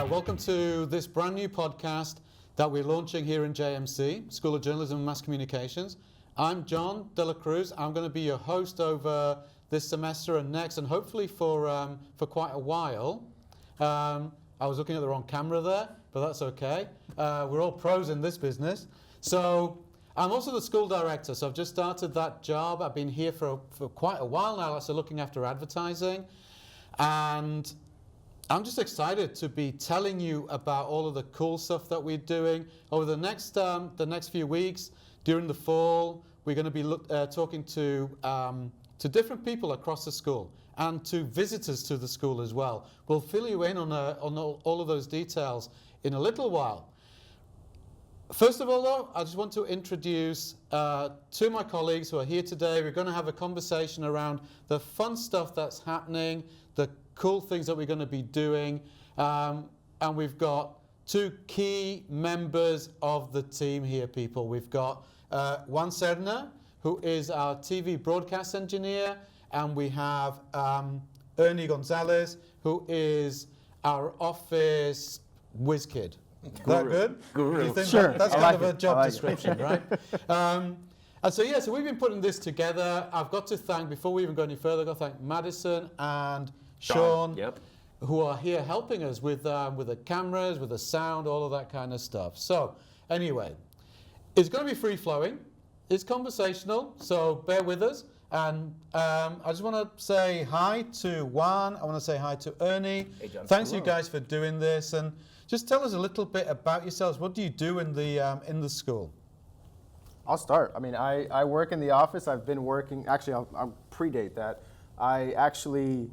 Welcome to this brand new podcast that we're launching here in JMC, School of Journalism and Mass Communications. I'm John De La Cruz. I'm going to be your host over this semester and next, and hopefully for quite a while. I was looking at the wrong camera there, but that's okay. We're all pros in this business. So I'm also the school director, so I've just started that job. I've been here for quite a while now, so looking after advertising. And I'm just excited to be telling you about all of the cool stuff that we're doing over the next few weeks. During the fall, we're going to be talking to different people across the school and to visitors to the school as well. We'll fill you in on all of those details in a little while. First of all, though, I just want to introduce two of my colleagues who are here today. We're going to have a conversation around the fun stuff that's happening, the cool things that we're going to be doing, and we've got two key members of the team here, people. We've got Juan Serna, who is our TV broadcast engineer, and we have Ernie Gonzalez, who is our office whiz kid. Is that good? Guru. You think Sure. that's I kind like of a it. job description, right? And so we've been putting this together. I've got to thank, before we even go any further, I've got to thank Madison and Sean, who are here helping us with the cameras, with the sound, all of that kind of stuff. So anyway, it's going to be free-flowing. It's conversational, so bear with us. And I just want to say hi to Juan. I want to say hi to Ernie. Hey, John. Thanks you guys for doing this. And just tell us a little bit about yourselves. What do you do in the school? I'll start. I mean, I work in the office. I've been working, actually, I'll predate that. I actually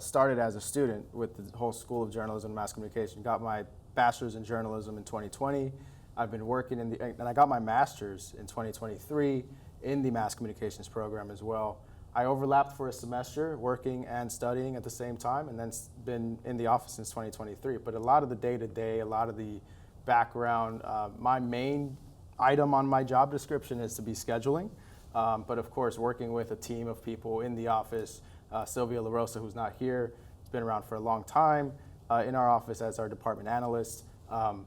started as a student with the whole School of Journalism and Mass Communication. Got my bachelor's in journalism in 2020. I've been working and I got my master's in 2023 in the mass communications program as well. I overlapped for a semester working and studying at the same time, and then been in the office since 2023. But a lot of the day-to-day, a lot of the background, my main item on my job description is to be scheduling. But of course, working with a team of people in the office, Sylvia LaRosa, who's not here, has been around for a long time in our office as our department analyst.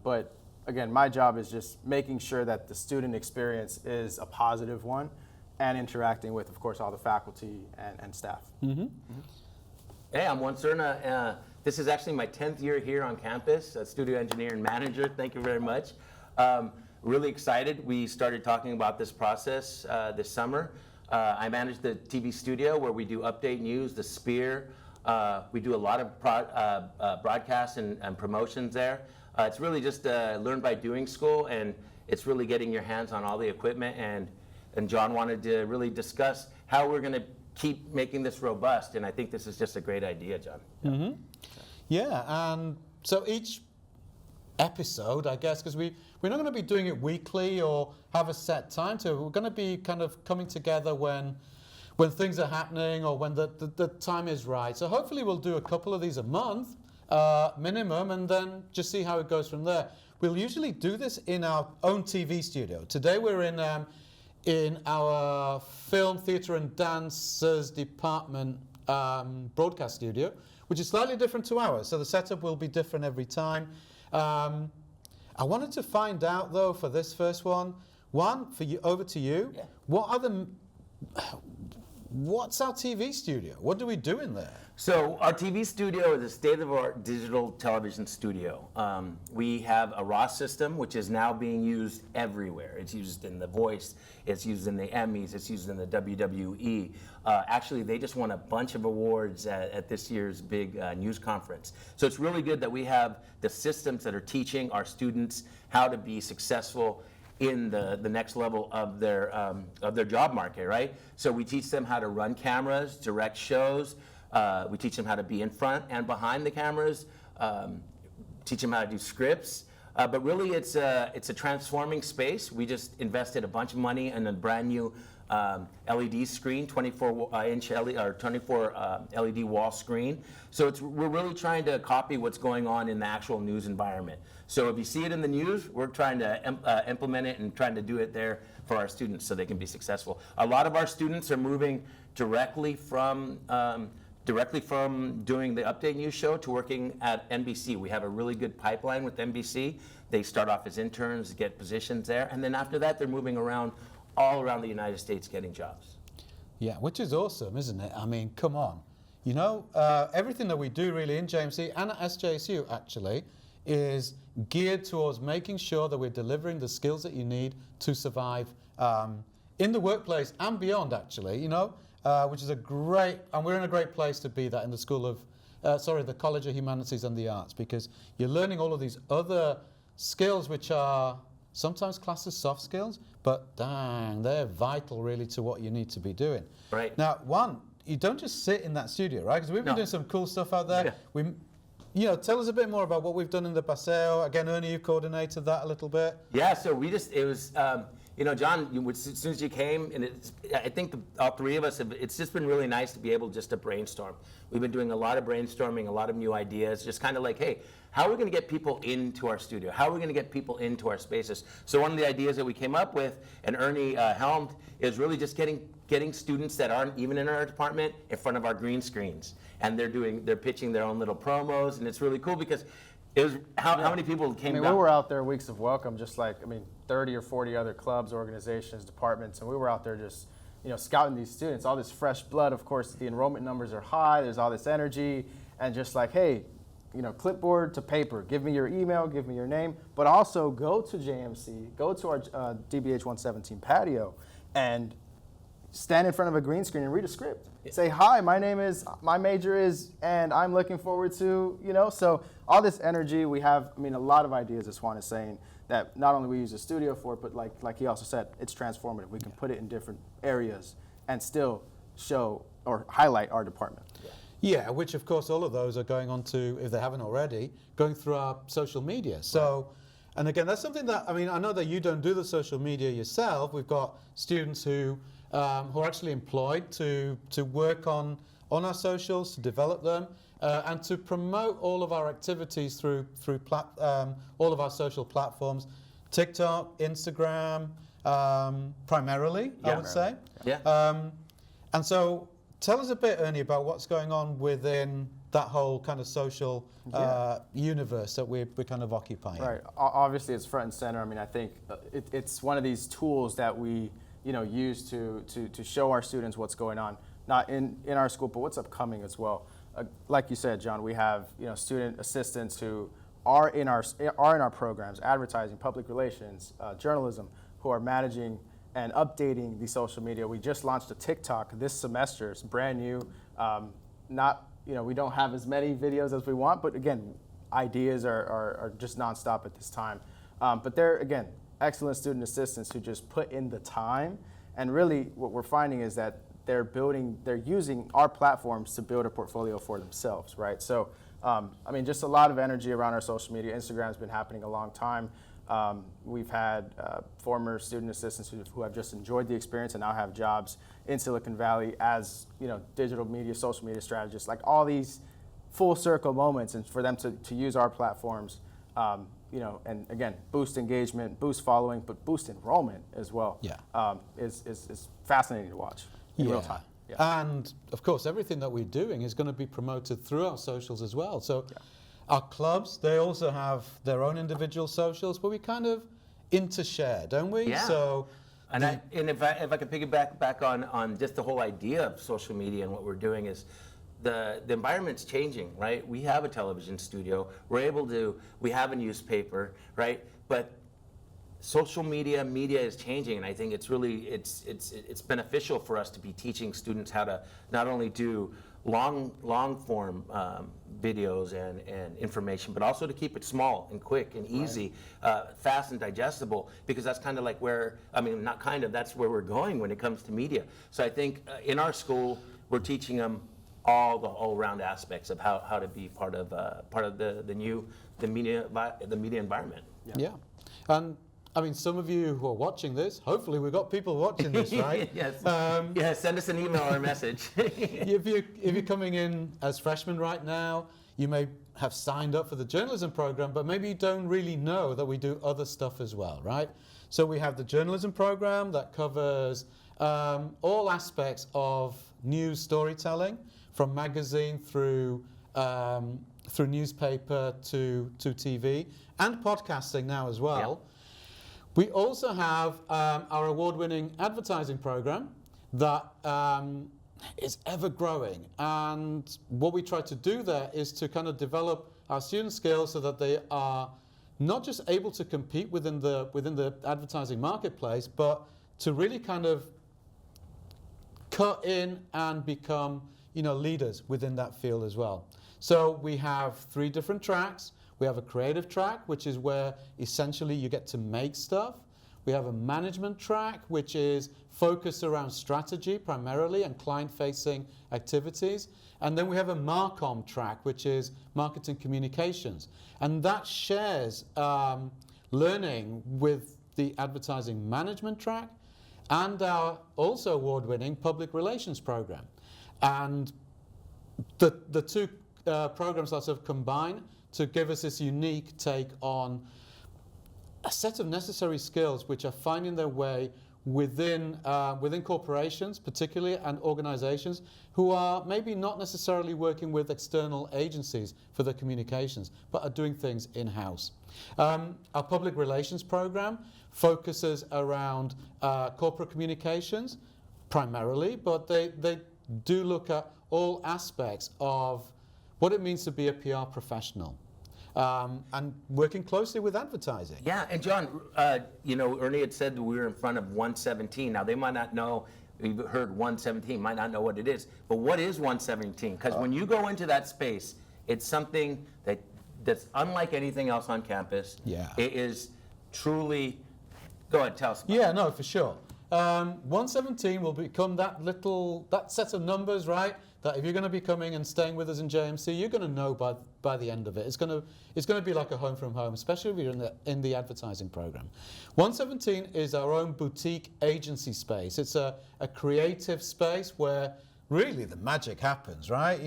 But again, my job is just making sure that the student experience is a positive one and interacting with, of course, all the faculty and staff. Mm-hmm. Mm-hmm. Hey, I'm Juan Serna. This is actually my 10th year here on campus, studio engineer and manager. Thank you very much. Really excited. We started talking about this process this summer. I manage the TV studio where we do update news, the Spear. We do a lot of broadcasts and promotions there. It's really just a learn by doing school, and it's really getting your hands on all the equipment. And John wanted to really discuss how we're going to keep making this robust, and I think this is just a great idea, John. Mm-hmm. Yeah, and so each episode, I guess, because we're not going to be doing it weekly or have a set time to. We're going to be kind of coming together when things are happening or when the time is right. So hopefully we'll do a couple of these a month minimum, and then just see how it goes from there. We'll usually do this in our own TV studio. Today we're in our film, theatre and dancers department broadcast studio, which is slightly different to ours. So the setup will be different every time. I wanted to find out, though, for this first one, over to you. Yeah. What's our TV studio? What do we do in there? So our TV studio is a state-of-the-art digital television studio. We have a RAW system, which is now being used everywhere. It's used in The Voice, it's used in the Emmys, it's used in the WWE. Actually, they just won a bunch of awards at this year's big news conference. So it's really good that we have the systems that are teaching our students how to be successful in the next level of their job market, right? So we teach them how to run cameras, direct shows. We teach them how to be in front and behind the cameras. Teach them how to do scripts. But really, it's a transforming space. We just invested a bunch of money in a brand new LED screen, 24-inch LED or 24 LED wall screen. So we're really trying to copy what's going on in the actual news environment. So if you see it in the news, we're trying to implement it and trying to do it there for our students so they can be successful. A lot of our students are moving directly from directly from doing the Update News show to working at NBC. We have a really good pipeline with NBC. They start off as interns, get positions there, and then after that, they're moving around all around the United States getting jobs. Yeah, which is awesome, isn't it? I mean, come on. You know, everything that we do really in JMC and at SJSU actually is geared towards making sure that we're delivering the skills that you need to survive in the workplace and beyond, actually, you know, which is a great, and we're in a great place to be that in the the College of Humanities and the Arts, because you're learning all of these other skills which are sometimes classed as soft skills, but dang, they're vital really to what you need to be doing. Right. Now, one, you don't just sit in that studio, right? Because we've been doing some cool stuff out there. Yeah. Tell us a bit more about what we've done in the Paseo. Again, Ernie, you coordinated that a little bit. Yeah, so it was, John, as soon as you came, and I think all three of us, it's just been really nice to be able just to brainstorm. We've been doing a lot of brainstorming, a lot of new ideas, just kind of like, hey, how are we going to get people into our studio? How are we going to get people into our spaces? So one of the ideas that we came up with, and Ernie helmed, is really just getting students that aren't even in our department in front of our green screens. And they're pitching their own little promos, and it's really cool because it was, how many people came down? We were out there weeks of welcome, just like, 30 or 40 other clubs, organizations, departments, and we were out there just, scouting these students, all this fresh blood. Of course, the enrollment numbers are high, there's all this energy, and just like, hey, clipboard to paper, give me your email, give me your name, but also go to JMC, go to our DBH 117 patio, and stand in front of a green screen and read a script. Say, hi, my major is, and I'm looking forward to, so all this energy, we have, a lot of ideas, as Juan is saying, that not only we use the studio for, but like he also said, it's transformative. We can put it in different areas and still show or highlight our department. Yeah, which of course all of those are going on to, if they haven't already, going through our social media. So, and again, that's something that, I know that you don't do the social media yourself. We've got students who are actually employed to work on our socials, to develop them, and to promote all of our activities through all of our social platforms, TikTok, Instagram, primarily, I would say. Yeah. And so tell us a bit, Ernie, about what's going on within that whole kind of social universe that we're kind of occupying. Right. Obviously, it's front and center. I think it's one of these tools that we use to show our students what's going on, not in our school, but what's upcoming as well. Like you said, John, we have student assistants who are in our programs, advertising, public relations, journalism, who are managing and updating the social media. We just launched a TikTok this semester. It's brand new. We don't have as many videos as we want, but again, ideas are just nonstop at this time. But they're, again, excellent student assistants who just put in the time. And really what we're finding is that they're using our platforms to build a portfolio for themselves, right? So, just a lot of energy around our social media. Instagram's been happening a long time. We've had former student assistants who have just enjoyed the experience and now have jobs in Silicon Valley as digital media, social media strategists, like all these full circle moments, and for them to use our platforms, and again, boost engagement, boost following, but boost enrollment as well. Yeah. Is fascinating to watch in real time. Yeah. And of course, everything that we're doing is going to be promoted through our socials as well. So. Yeah. Our clubs, they also have their own individual socials, but we kind of intershare, don't we? Yeah. So, and if I could piggyback back on just the whole idea of social media and what we're doing is the environment's changing, right? We have a television studio. We have a newspaper, right? But social media is changing, and I think it's really it's beneficial for us to be teaching students how to not only do long form videos and information, but also to keep it small and quick and easy, fast and digestible, because that's kind of like that's where we're going when it comes to media. So I think in our school, we're teaching them all around aspects of how to be part of the media environment. Yeah. And some of you who are watching this, hopefully we've got people watching this, right? Yes. Send us an email or a message. If you're coming in as freshmen right now, you may have signed up for the journalism program, but maybe you don't really know that we do other stuff as well, right? So we have the journalism program that covers all aspects of news storytelling, from magazine through newspaper to TV, and podcasting now as well. Yeah. We also have our award-winning advertising program that is ever growing, and what we try to do there is to kind of develop our student skills so that they are not just able to compete within the advertising marketplace, but to really kind of cut in and become, leaders within that field as well. So we have 3 different tracks. We have a creative track, which is where essentially you get to make stuff. We have a management track, which is focused around strategy primarily and client-facing activities. And then we have a Marcom track, which is marketing communications. And that shares learning with the advertising management track and our also award-winning public relations program. And the 2 programs sort of combine to give us this unique take on a set of necessary skills which are finding their way within corporations, particularly, and organizations who are maybe not necessarily working with external agencies for their communications, but are doing things in-house. Our public relations program focuses around corporate communications primarily, but they do look at all aspects of what it means to be a PR professional. And working closely with advertising. Yeah, and John, Ernie had said that we were in front of 117. Now, they might not know, you've heard 117, might not know what it is, but what is 117? Because when you go into that space, it's something that's unlike anything else on campus. Yeah. It is truly, go ahead, tell us about it. Yeah, no, for sure. 117 will become that set of numbers, right? That if you're going to be coming and staying with us in JMC, you're going to know by the end of it. It's going to be like a home from home, especially if you're in the advertising program. 117 is our own boutique agency space. It's a creative space where really the magic happens, right?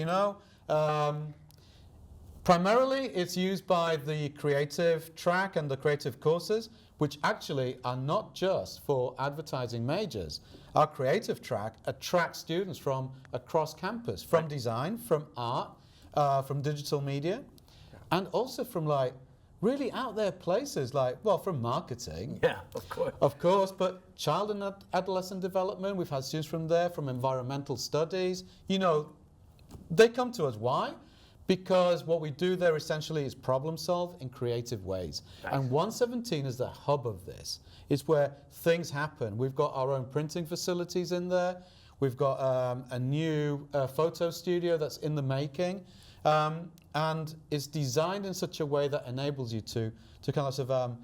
Primarily, it's used by the creative track and the creative courses, which actually are not just for advertising majors. Our creative track attracts students from across campus, from design, from art, from digital media, and also from really out there places from marketing. Yeah, of course. Of course, but child and adolescent development, we've had students from there, from environmental studies. They come to us. Why? Because what we do there essentially is problem solve in creative ways. Nice. And 117 is the hub of this. It's where things happen. We've got our own printing facilities in there. We've got a new photo studio that's in the making. And it's designed in such a way that enables you to kind of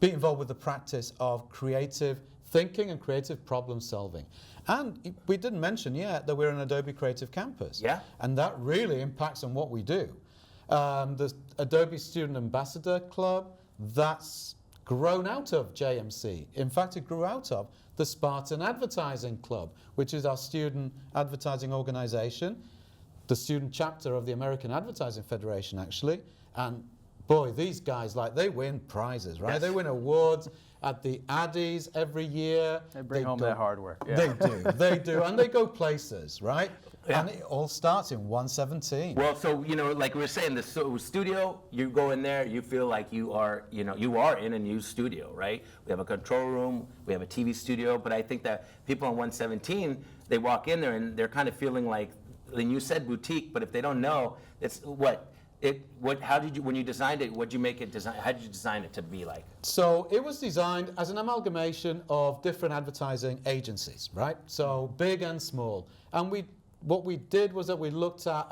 be involved with the practice of creative thinking and creative problem solving. And we didn't mention yet that we're an Adobe Creative Campus. Yeah. And that really impacts on what we do. The Adobe Student Ambassador Club, that's grown out of JMC. In fact, it grew out of the Spartan Advertising Club, which is our student advertising organization, the student chapter of the American Advertising Federation, actually. And boy, these guys, they win prizes, right? Yes. They win awards at the Addies every year. They bring home their hard work. Yeah. They do, and they go places, right? Yeah. And it all starts in 117. Well, so, like we were saying, the studio, you go in there, you feel like you are in a new studio, right? We have a control room, we have a TV studio, but I think that people on 117, they walk in there and they're kind of feeling like, and you said boutique, but if they don't know, it's how did you, when you designed it, how did you design it to be like? So it was designed as an amalgamation of different advertising agencies, right? So big and small. And what we did was that we looked at,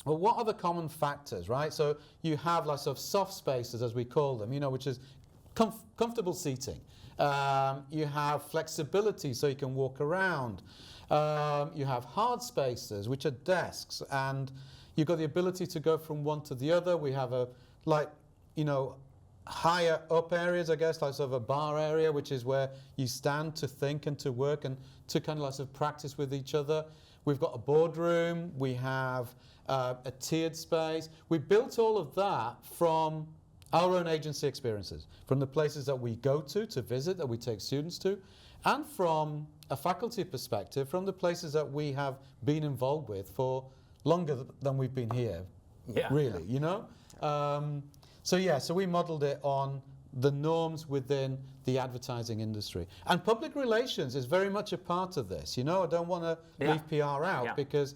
what are the common factors, right? So you have sort of soft spaces, as we call them, which is comfortable seating. You have flexibility, so you can walk around. You have hard spaces, which are desks, and you've got the ability to go from one to the other. We have higher up areas, I guess, sort of a bar area, which is where you stand to think and to work and to kind of sort of practice with each other. We've got a boardroom. We have a tiered space. We built all of that from our own agency experiences, from the places that we go to visit, that we take students to, and from a faculty perspective, from the places that we have been involved with for longer than we've been here, really, you know? So we modeled it on the norms within the advertising industry. And public relations is very much a part of this. You know, I don't want to leave PR out because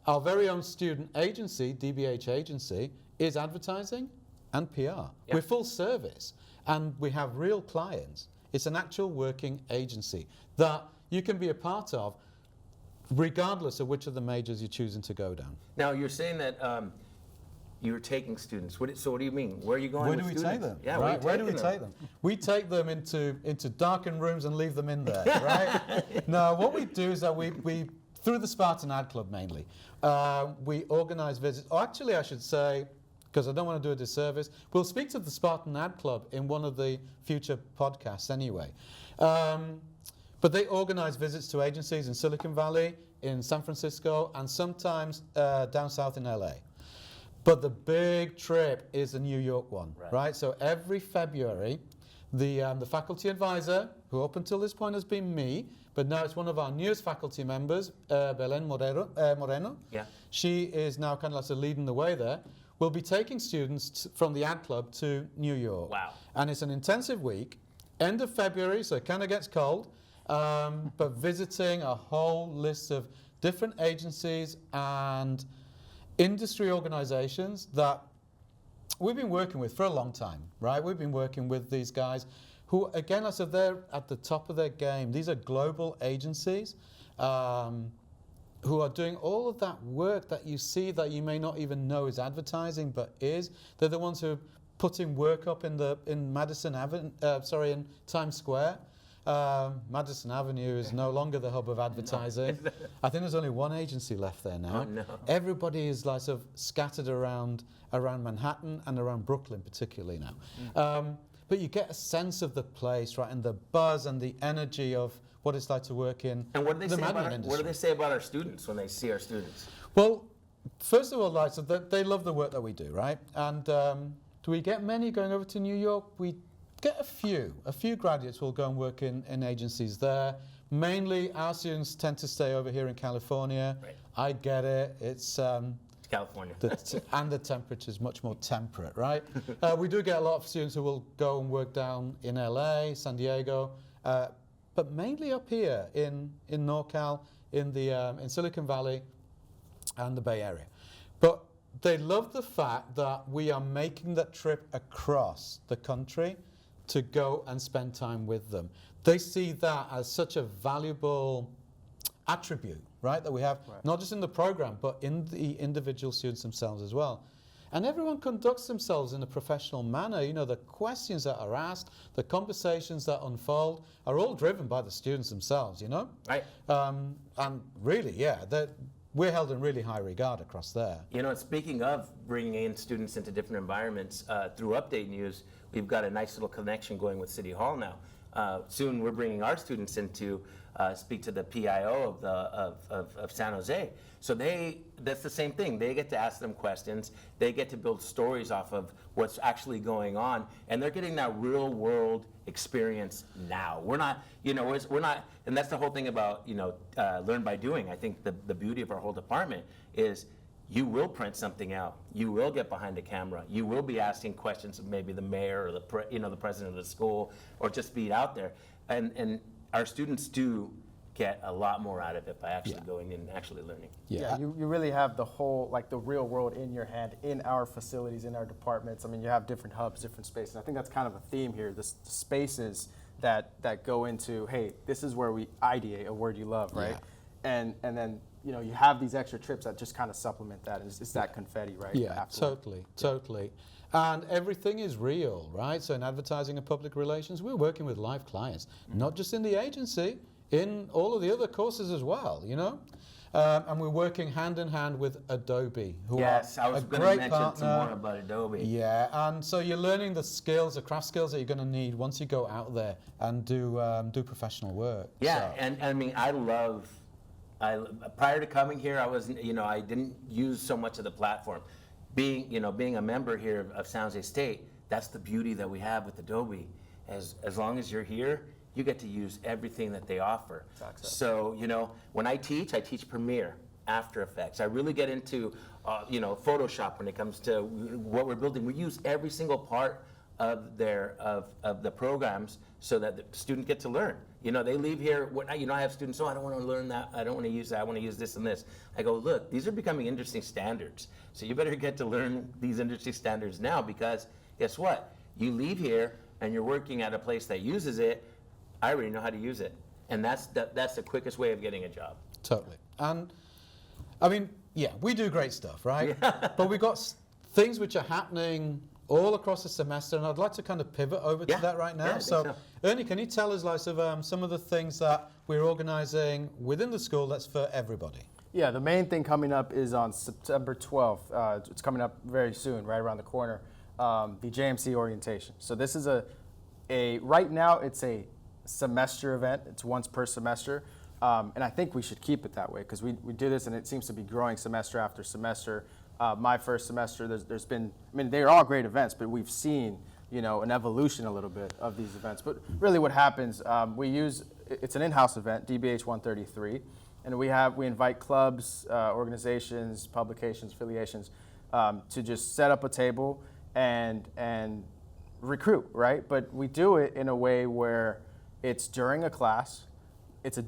our very own student agency, DBH Agency, is advertising and PR. We're full service and we have real clients. It's an actual working agency that you can be a part of regardless of which of the majors you're choosing to go down. Now, you're saying that you're taking students. So what do you mean? Where are you going Where with do we students? take them? Yeah, right. Where do we take them? We take them into darkened rooms and leave them in there, right? No, what we do is that we through the Spartan Ad Club mainly, we organize visits. Or actually, I should say, because I don't want to do a disservice, we'll speak to the Spartan Ad Club in one of the future podcasts anyway. But they organize visits to agencies in Silicon Valley, in San Francisco, and sometimes down south in LA. But the big trip is the New York one, right? So every February, the faculty advisor, who up until this point has been me, but now it's one of our newest faculty members, Belen Moreno. She is now kind of like leading the way there. We'll be taking students from the ad club to New York. Wow. And it's an intensive week, end of February, so it kind of gets cold, but visiting a whole list of different agencies and industry organizations that we've been working with for a long time, right? We've been working with these guys who, again, I said, they're at the top of their game. These are global agencies who are doing all of that work that you see that you may not even know is advertising, but is. They're the ones who are putting work up in Madison Avenue, in Times Square. Madison Avenue is no longer the hub of advertising. No. I think there's only one agency left there now. Oh, no. Everybody is like sort of scattered around Manhattan and around Brooklyn particularly now. But you get a sense of the place, right, and the buzz and the energy of what it's like to work in and what do they the say industry. What do they say about our students when they see our students? Well, first of all, like, so they love the work that we do, right? And do we get many going over to New York? We get a few graduates will go and work in agencies there. Mainly our students tend to stay over here in California. Right. I get it. It's California. and the temperature is much more temperate, right? We do get a lot of students who will go and work down in LA, San Diego, but mainly up here in NorCal, in Silicon Valley and the Bay Area. But they love the fact that we are making that trip across the country to go and spend time with them. They see that as such a valuable attribute, right, that we have, not just in the program, but in the individual students themselves as well. And everyone conducts themselves in a professional manner. You know, the questions that are asked, the conversations that unfold are all driven by the students themselves, you know? Right. And really, we're held in really high regard across there. You know, speaking of bringing in students into different environments, through Update News, we've got a nice little connection going with City Hall now. Soon we're bringing our students in to speak to the PIO of San Jose. So that's the same thing. They get to ask them questions. They get to build stories off of what's actually going on, and they're getting that real world experience now. We're not, and that's the whole thing about, learn by doing. I think the beauty of our whole department is you will print something out. You will get behind a camera. You will be asking questions of maybe the mayor or the president of the school, or just be out there. And our students do get a lot more out of it by actually going in and actually learning. Yeah, you really have the whole, like the real world in your hand in our facilities, in our departments. I mean, you have different hubs, different spaces. I think that's kind of a theme here, the spaces that go into, hey, this is where we ideate a word you love, right? Yeah. And then, you have these extra trips that just kind of supplement that. It's that confetti, right? Yeah, totally. And everything is real, right? So in advertising and public relations, we're working with live clients, not just in the agency, in all of the other courses as well, and we're working hand in hand with Adobe, who are I was a going great to mention partner. some more about Adobe. Yeah, and so you're learning the skills, the craft skills that you're going to need once you go out there and do professional work. Yeah, so. and I mean, prior to coming here, I didn't use so much of the platform. Being a member here of San Jose State, that's the beauty that we have with Adobe. As long as you're here, you get to use everything that they offer. Exactly. So, you know, when I teach Premiere, After Effects. I really get into, you know, Photoshop when it comes to what we're building. We use every single part of the programs so that the student get to learn. You know, they leave here, you know, I have students, I don't want to learn that, I don't want to use that, I want to use this and this. I go, look, these are becoming industry standards. So you better get to learn these industry standards now, because guess what? You leave here and you're working at a place that uses it, I already know how to use it. And that's the quickest way of getting a job. Totally. And I mean, yeah, we do great stuff, right? But we've got things which are happening all across the semester, and I'd like to kind of pivot over to that right now. Yeah, so, Ernie, can you tell us like some of the things that we're organizing within the school that's for everybody? Yeah, the main thing coming up is on September 12th. It's coming up very soon, right around the corner. The JMC orientation. So this is right now it's a semester event. It's once per semester. And I think we should keep it that way, because we do this and it seems to be growing semester after semester. My first semester, there's been, I mean, they're all great events, but we've seen, you know, an evolution a little bit of these events. But really what happens, it's an in-house event, DBH 133, and we invite clubs, organizations, publications, affiliations, to just set up a table and recruit, right? But we do it in a way where it's during a class,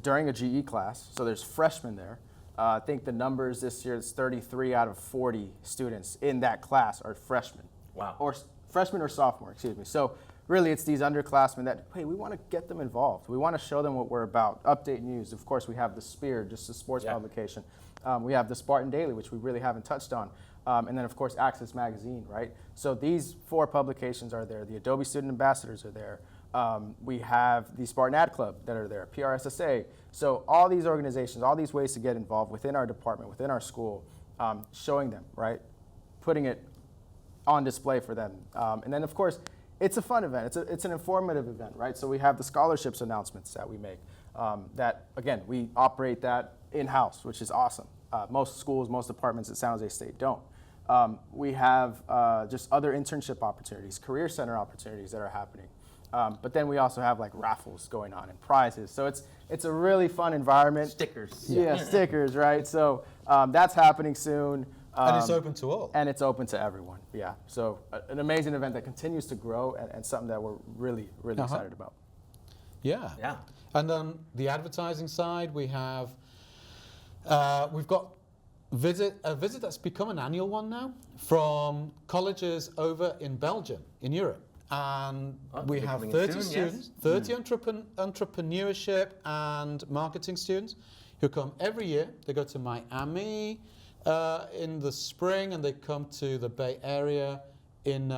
during a GE class, so there's freshmen there. I think the numbers this year is 33 out of 40 students in that class are freshmen. Wow. Or freshmen or sophomore, excuse me. So really it's these underclassmen that, hey, we want to get them involved. We want to show them what we're about. Update news. Of course, we have the Spear, just a sports publication. We have the Spartan Daily, which we really haven't touched on. And then, of course, Access Magazine, right? So these 4 publications are there. The Adobe Student Ambassadors are there. We have the Spartan Ad Club that are there, PRSSA. So all these organizations, all these ways to get involved within our department, within our school, showing them, right? Putting it on display for them. And then, of course, it's a fun event. It's an informative event, right? So we have the scholarships announcements that we make. That, again, we operate that in-house, which is awesome. Most schools, most departments at San Jose State don't. We have just other internship opportunities, career center opportunities that are happening. But then we also have like raffles going on and prizes. So it's a really fun environment. Stickers. Yeah, stickers, right? So that's happening soon. And it's open to all. And it's open to everyone, yeah. So an amazing event that continues to grow and something that we're really, really excited about. Yeah. Yeah. And on the advertising side, we've got a visit that's become an annual one now from colleges over in Belgium, in Europe. And we have 30 students, 30 entrepreneurship and marketing students who come every year. They go to Miami in the spring, and they come to the Bay Area in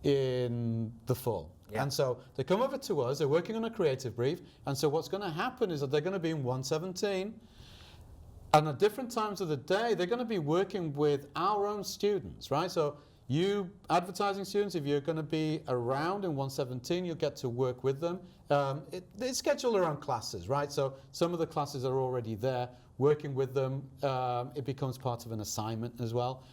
the fall. Yeah. And so they come over to us, they're working on a creative brief, and so what's going to happen is that they're going to be in 117, and at different times of the day, they're going to be working with our own students, right? So you advertising students, if you're going to be around in 117, you'll get to work with them. It's scheduled around classes, right? So some of the classes are already there, working with them. It becomes part of an assignment as well.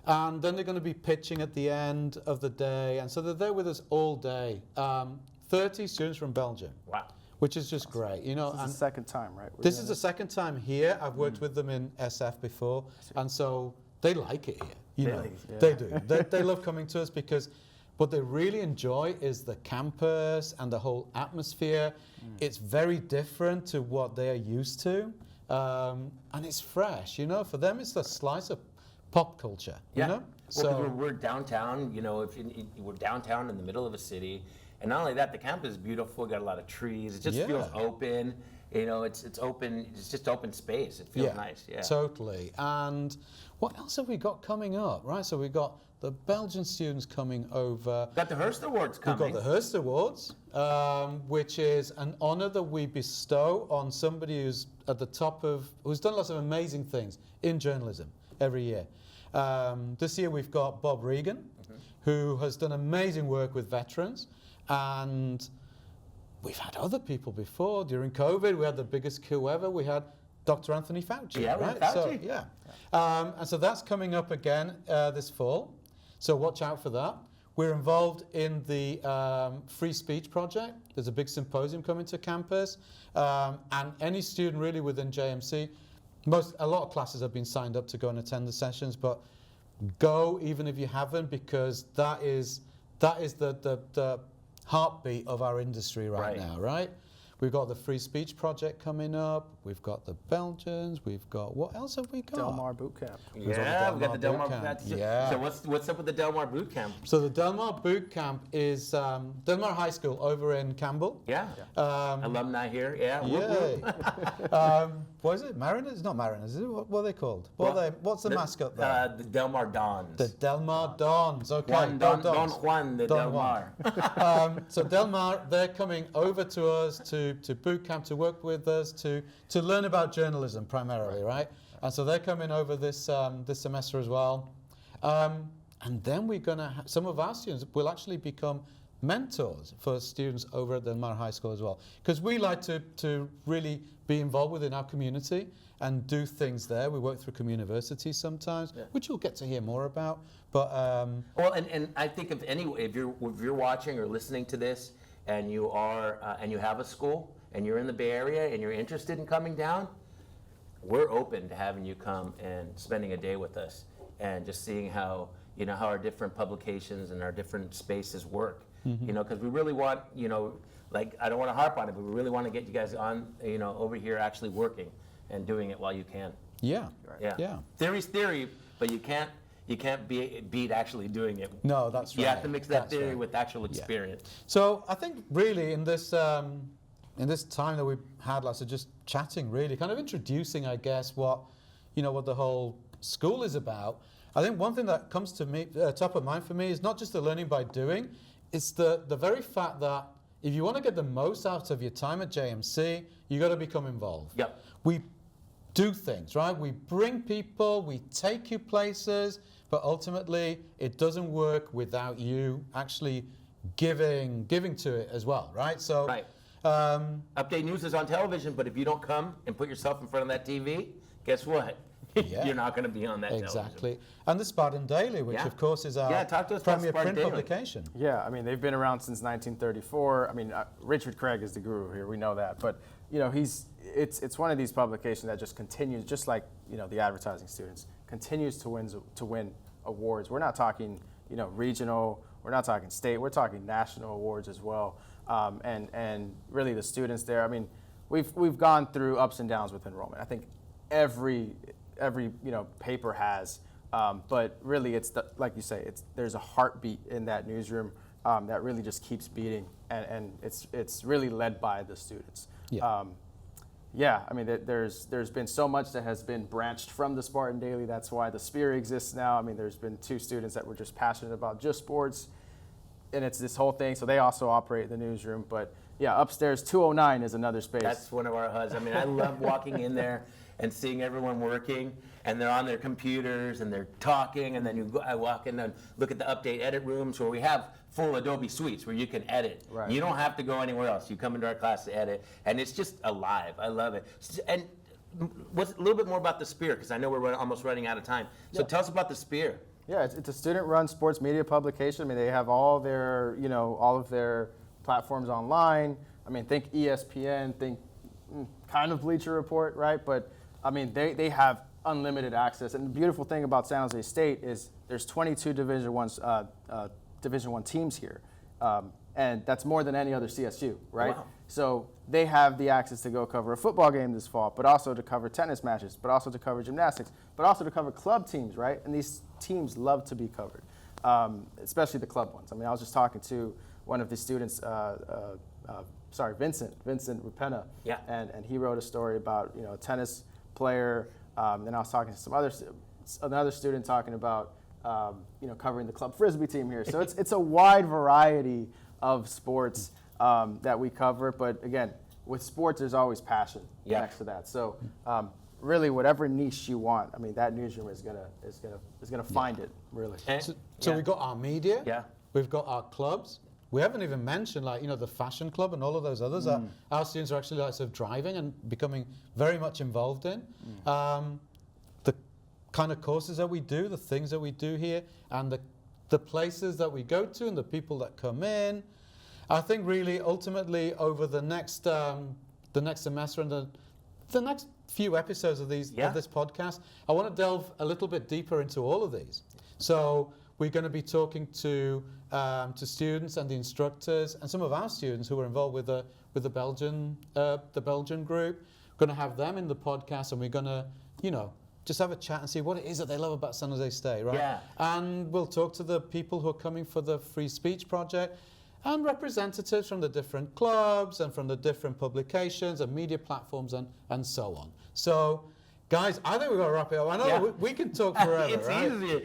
And then they're going to be pitching at the end of the day. And so they're there with us all day. 30 students from Belgium. Wow. Which is just great. You know, This is the second time, right? This is the second time here. I've worked with them in SF before. And so they like it here. You know, they do. They love coming to us because what they really enjoy is the campus and the whole atmosphere. It's very different to what they are used to. And it's fresh, you know. For them, it's a slice of pop culture, you know? Well, we're downtown, you know, we're downtown in the middle of a city. And not only that, the campus is beautiful. We've got a lot of trees. It just feels open. You know, it's open. It's just open space. It feels nice. Yeah, totally. And what else have we got coming up? Right. So we've got the Belgian students coming over. Got the Hearst Awards coming. We've got the Hearst Awards, which is an honor that we bestow on somebody who's at the top who's done lots of amazing things in journalism every year. This year we've got Bob Regan, who has done amazing work with veterans. And we've had other people before. During COVID, we had the biggest coup ever. We had Dr. Anthony Fauci. Yeah, right? Fauci. So, and so that's coming up again this fall. So watch out for that. we're involved in the Free Speech Project. There's a big symposium coming to campus. And any student really within JMC, a lot of classes have been signed up to go and attend the sessions, but go even if you haven't, because that is the heartbeat of our industry right now, right? We've got the Free Speech Project coming up. We've got the Belgians. We've got, what else have we got? Del Mar Boot Camp. Yeah, we've got the Del Mar Boot Camp. Yeah. So what's up with the Del Mar Boot Camp? So the Del Mar Boot Camp is Del Mar High School over in Campbell. Yeah. Alumni here. Yeah. Yay. What is it? Mariners? Not Mariners. Is it? What are they called? What's the mascot there? The Del Mar Dons. The Del Mar Dons. Okay. Don Juan, the Del Mar. So Del Mar, they're coming over to us to boot camp, to work with us, to learn about journalism primarily, right? And so they're coming over this this semester as well. And then we're going to some of our students will actually become mentors for students over at Del Mar High School as well, because we like to really be involved within our community and do things there. We work through communiversities sometimes, which you'll get to hear more about. But well, and I think if you're watching or listening to this, and you are and you have a school and you're in the Bay Area and you're interested in coming down, we're open to having you come and spending a day with us and just seeing how how our different publications and our different spaces work. Because we really want like, I don't want to harp on it, but we really want to get you guys on over here actually working and doing it while you can. Yeah. Theory's theory, but you can't beat actually doing it. No, that's right. You have to mix that theory with actual experience. So I think really in this time that we've had, lots of just chatting, really kind of introducing, I guess, what the whole school is about. I think one thing that comes to me top of mind for me is not just the learning by doing. It's the very fact that if you want to get the most out of your time at JMC, you got to become involved. Yep. We do things, right? We bring people, we take you places, but ultimately it doesn't work without you actually giving to it as well, right? So Update News is on television, but if you don't come and put yourself in front of that TV, guess what? You're not going to be on that Exactly. And the Spartan Daily, which of course is our talk to us premier about print Daily. publication. Yeah, I mean, they've been around since 1934. I mean, Richard Craig is the guru here, we know that. But, it's one of these publications that just continues, just like, the advertising students, continues to win awards. We're not talking, regional, we're not talking state, we're talking national awards as well. And really the students there, I mean, we've gone through ups and downs with enrollment. I think every paper has, but really it's like you say, there's a heartbeat in that newsroom that really just keeps beating, and it's really led by the students. I mean, there's been so much that has been branched from the Spartan Daily. That's why the Spear exists now. I mean, there's been 2 students that were just passionate about just sports, and it's this whole thing. So they also operate the newsroom. But yeah, upstairs 209 is another space. That's one of our HUDs. I mean, I love walking in there and seeing everyone working, and they're on their computers and they're talking, and then I walk in and look at the update edit rooms where we have full Adobe suites where you can edit. Right. You don't have to go anywhere else. You come into our class to edit, and it's just alive. I love it. And what's a little bit more about the Spear, because I know we're almost running out of time. So tell us about the Spear. Yeah, it's a student-run sports media publication. I mean, they have all their, all of their platforms online. I mean, think ESPN, think kind of Bleacher Report, right? But I mean, they have unlimited access. And the beautiful thing about San Jose State is there's 22 Division I teams here, and that's more than any other CSU, right? Wow. So they have the access to go cover a football game this fall, but also to cover tennis matches, but also to cover gymnastics, but also to cover club teams, right? And these teams love to be covered, especially the club ones. I mean, I was just talking to one of the students, Vincent Rapena, and he wrote a story about a tennis player. Then I was talking to another student talking about covering the club frisbee team here. So it's a wide variety of sports that we cover. But again, with sports, there's always passion next to that. So really, whatever niche you want, I mean, that newsroom is gonna find it really. So we've got our media. Yeah. We've got our clubs. We haven't even mentioned the fashion club and all of those others that our students are actually sort of driving and becoming very much involved in. The kind of courses that we do, the things that we do here, and the the places that we go to and the people that come in. I think really ultimately over the next semester and the next few episodes of this podcast, I want to delve a little bit deeper into all of these. So we're going to be talking to students and the instructors and some of our students who are involved with the Belgian group. We're going to have them in the podcast, and we're going to, just have a chat and see what it is that they love about San Jose State, right? Yeah. And we'll talk to the people who are coming for the Free Speech Project and representatives from the different clubs and from the different publications and media platforms and so on. So, guys, I think we've got to wrap it up. I know we can talk forever, it's right? easy.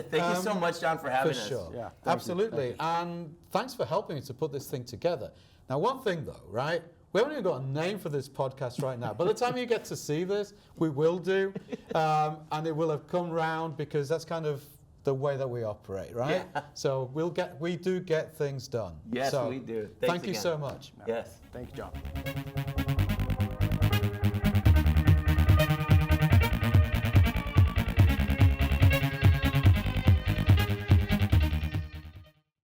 Thank you so much, John, for having us. For sure. Yeah, Absolutely. And thanks for helping me to put this thing together. Now, one thing though, right? We haven't even got a name for this podcast right now. By the time you get to see this, we will do. And it will have come round because that's kind of the way that we operate, right? Yeah. So we do get things done. Yes, so we do. Thank you again. so much. Yes. Thank you, John.